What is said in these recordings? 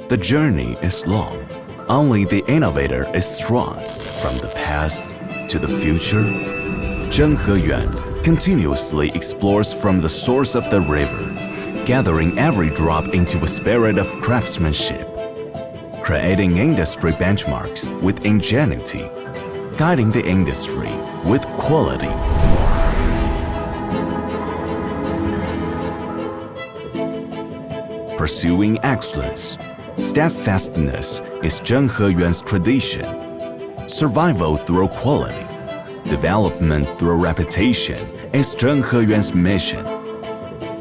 The journey is long. Only the innovator is strong. From the past to the future, ZHY continuously explores from the source of the river, gathering every drop into a spirit of craftsmanship, creating industry benchmarks with ingenuity, guiding the industry with quality. Pursuing excellence, steadfastness is ZHY's tradition. Survival through quality, development through reputation is ZHY's mission.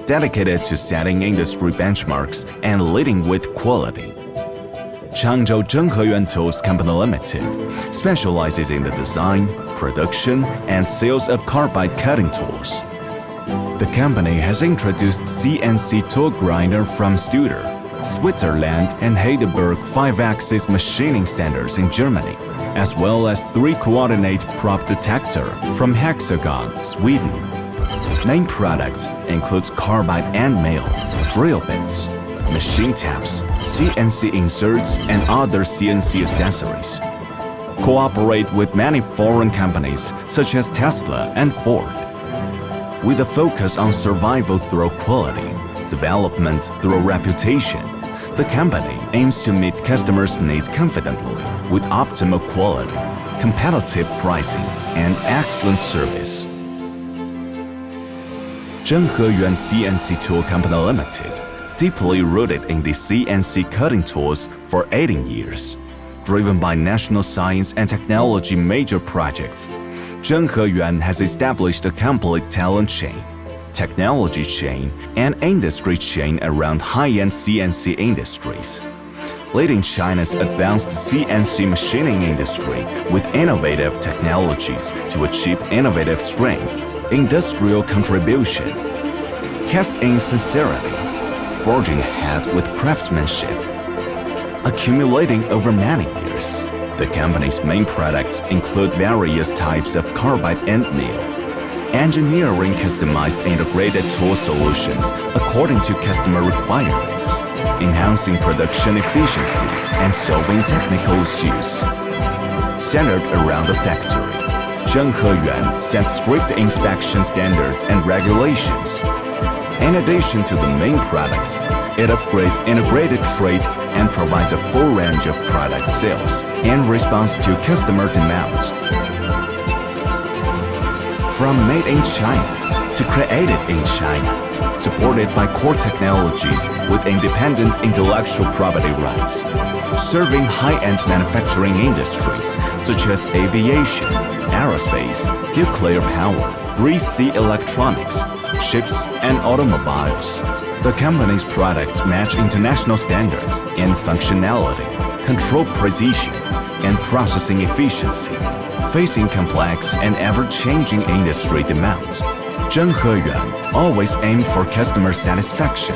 Dedicated to setting industry benchmarks and leading with quality. Changzhou ZHY Tools Company Limited specializes in the design, production, and sales of carbide cutting tools. The company has introduced CNC tool grinder from Studer, Switzerland and Heidelberg 5-axis machining centers in Germany, as well as 3 coordinate prop detector from Hexagon, Sweden. Main products includes carbide end mill, drill bits, machine taps, CNC inserts, and other CNC accessories. Cooperate with many foreign companies such as Tesla and Ford. With a focus on survival through quality, development through reputation, the company aims to meet customers' needs confidently with optimal quality, competitive pricing, and excellent service. ZHY CNC Tool Company Limited, deeply rooted in the CNC cutting tools for 18 years. Driven by national science and technology major projects, ZHY has established a complete talent chain, technology chain, and industry chain around high-end CNC industries, leading China's advanced CNC machining industry with innovative technologies to achieve innovative strength, industrial contribution, cast-in sincerity, forging ahead with craftsmanship. Accumulating over many years, the company's main products include various types of carbide end mill, engineering customized integrated tool solutions according to customer requirements, enhancing production efficiency and solving technical issues. Centered around the factory, ZHY sets strict inspection standards and regulations. In addition to the main products, it upgrades integrated trade and provides a full range of product sales in response to customer demands. From made in China to created in China, supported by core technologies with independent intellectual property rights, serving high-end manufacturing industries such as aviation, aerospace, nuclear power, 3C electronics, ships, and automobiles. The company's products match international standards in functionality, control precision, and processing efficiency. Facing complex and ever-changing industry demands, ZHY always aims for customer satisfaction,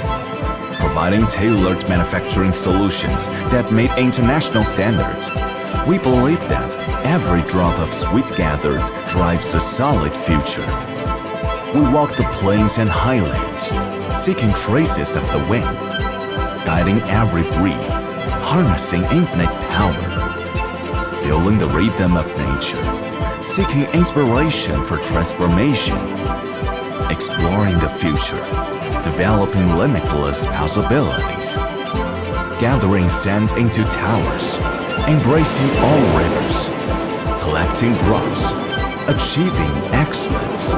providing tailored manufacturing solutions that meet international standards. We believe that every drop of sweat gathered drives a solid future. We walk the plains and highlands, seeking traces of the wind, guiding every breeze, harnessing infinite power, feeling the rhythm of nature, seeking inspiration for transformation, exploring the future, developing limitless possibilities, gathering sand into towers, embracing all rivers, collecting drops, achieving excellence.